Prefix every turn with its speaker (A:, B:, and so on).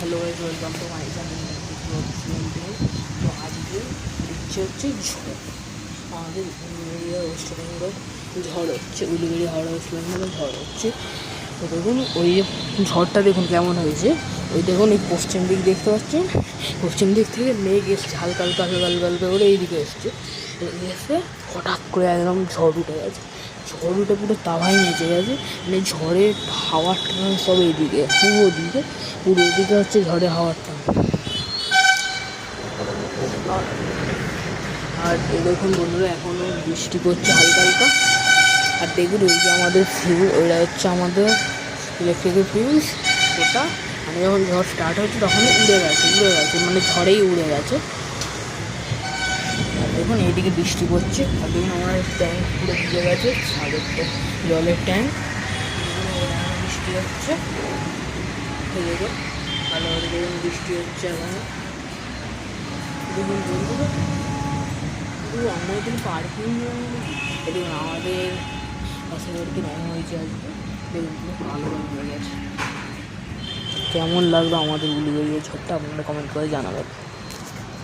A: Hello guys, welcome to my channel. তো আজকে হচ্ছে ঝড় আমাদের উলুবেড়িয়া ওয়েস্ট বেঙ্গল ঝড় হচ্ছে, উলুবেড়িয়া হাওড়া ওয়েস্ট বেঙ্গলে ঝড় হচ্ছে। তো দেখুন ওই যে ঝড়টা দেখুন কেমন হয়েছে। ওই দেখুন এই পশ্চিম দিক দেখতে পাচ্ছেন, পশ্চিম দিক থেকে মেঘ এসছে হালকা হালকা হালকা হালকা হালকা করে এইদিকে এসছে। এসে হঠাৎ করে একদম ঝড় উঠে গেছে, ঝড় উঠে পুরো তাওয়াই নেচে গেছে। মানে ঝড়ের হাওয়ার টান সব এইদিকে, পুরো দিকে পুরো এদিকে হচ্ছে ঝড়ের হাওয়ার টান। আর এই দেখুন বন্ধুরা এখনও বৃষ্টি পড়ছে হালকা হালকা। আর দেখুন ওই যে আমাদের ফিউজ, ওইটা হচ্ছে আমাদের ইলেকট্রিকের ফিউজ। ওটা মানে যখন ঝড় স্টার্ট হচ্ছে তখনই উড়ে গেছে মানে ঝড়েই উড়ে গেছে। আর দেখুন এইদিকে বৃষ্টি পড়ছে। আর দেখুন আমার ট্যাঙ্ক পুরো ভিজে গেছে, সাগরটা জলের ট্যাঙ্ক। বৃষ্টি হচ্ছে দেখুন, ভালো করে দেখুন বৃষ্টি হচ্ছে এখনো। দেখুন বন্ধুরা আমরা এখানে পার্কিং দেখুন আমাদের পাশের বাড়িতে রঙ হয়েছে আজকে। দেখুন পুরো কালো রঙ হয়ে গেছে। কেমন লাগলো আমাদের উলুবেড়িয়া ঝড়টা আপনারা কমেন্ট করে জানাবেন।